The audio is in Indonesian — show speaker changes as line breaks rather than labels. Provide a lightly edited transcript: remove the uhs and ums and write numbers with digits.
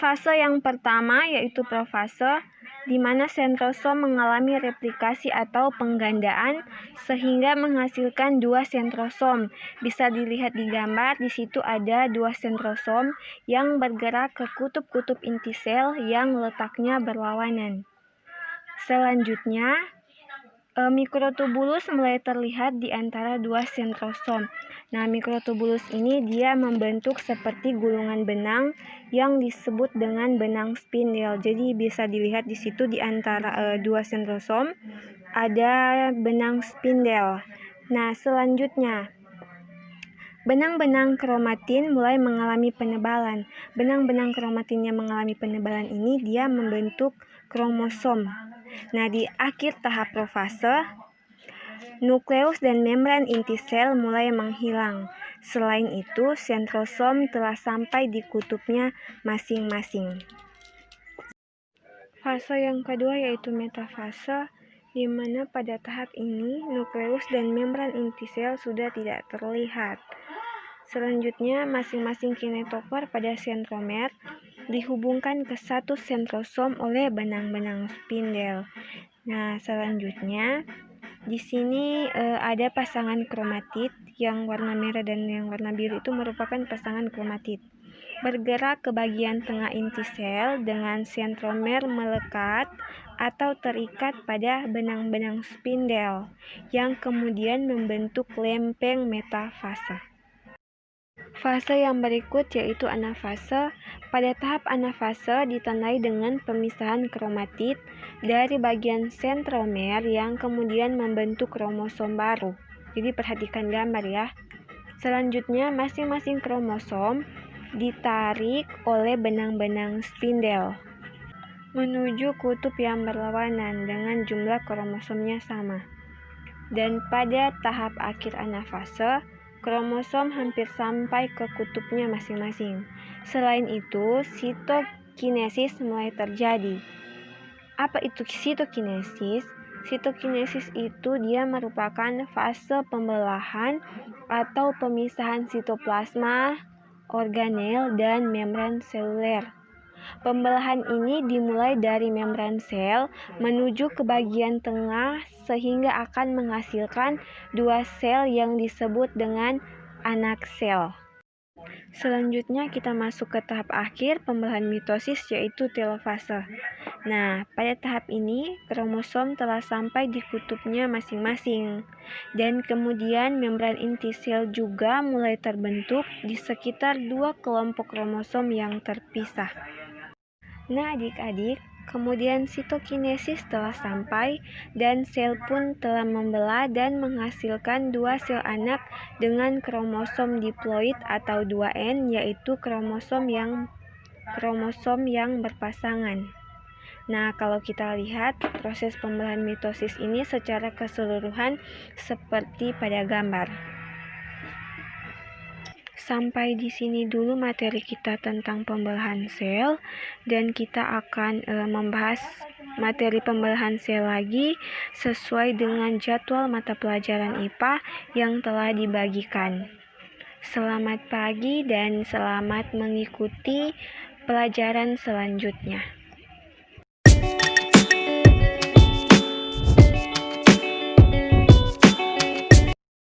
Fase yang pertama yaitu profase, di mana sentrosom mengalami replikasi atau penggandaan sehingga menghasilkan dua sentrosom. Bisa dilihat di gambar, di situ ada dua sentrosom yang bergerak ke kutub-kutub inti sel yang letaknya berlawanan. Selanjutnya, mikrotubulus mulai terlihat di antara dua sentrosom. Nah, mikrotubulus ini dia membentuk seperti gulungan benang yang disebut dengan benang spindel. Jadi bisa dilihat di situ di antara dua sentrosom ada benang spindel. Nah, selanjutnya benang-benang kromatin mulai mengalami penebalan. Benang-benang kromatin yang mengalami penebalan ini dia membentuk kromosom. Nah, di akhir tahap profase, nukleus dan membran inti sel mulai menghilang. Selain itu, sentrosom telah sampai di kutubnya masing-masing. Fase yang kedua yaitu metafase, di mana pada tahap ini nukleus dan membran inti sel sudah tidak terlihat. Selanjutnya, masing-masing kinetofor pada sentromer dihubungkan ke satu sentrosom oleh benang-benang spindel. Nah, selanjutnya di sini ada pasangan kromatid yang warna merah dan yang warna biru itu merupakan pasangan kromatid. Bergerak ke bagian tengah inti sel dengan sentromer melekat atau terikat pada benang-benang spindel yang kemudian membentuk lempeng metafase. Fase yang berikut yaitu anafase. Pada tahap anafase ditandai dengan pemisahan kromatid dari bagian sentromer yang kemudian membentuk kromosom baru. Jadi perhatikan gambar ya. Selanjutnya masing-masing kromosom ditarik oleh benang-benang spindel menuju kutub yang berlawanan dengan jumlah kromosomnya sama. Dan pada tahap akhir anafase, kromosom hampir sampai ke kutubnya masing-masing. Selain itu, sitokinesis mulai terjadi. Apa itu sitokinesis? Sitokinesis itu dia merupakan fase pembelahan atau pemisahan sitoplasma, organel, dan membran seluler. Pembelahan ini dimulai dari membran sel menuju ke bagian tengah sehingga akan menghasilkan dua sel yang disebut dengan anak sel. Selanjutnya kita masuk ke tahap akhir pembelahan mitosis yaitu telofase. Nah, pada tahap ini kromosom telah sampai di kutubnya masing-masing dan kemudian membran inti sel juga mulai terbentuk di sekitar dua kelompok kromosom yang terpisah. Nah, adik-adik, kemudian sitokinesis telah sampai dan sel pun telah membelah dan menghasilkan dua sel anak dengan kromosom diploid atau 2N, yaitu kromosom yang berpasangan. Nah, kalau kita lihat proses pembelahan mitosis ini secara keseluruhan seperti pada gambar. Sampai di sini dulu materi kita tentang pembelahan sel, dan kita akan membahas materi pembelahan sel lagi sesuai dengan jadwal mata pelajaran IPA yang telah dibagikan. Selamat pagi dan selamat mengikuti pelajaran selanjutnya.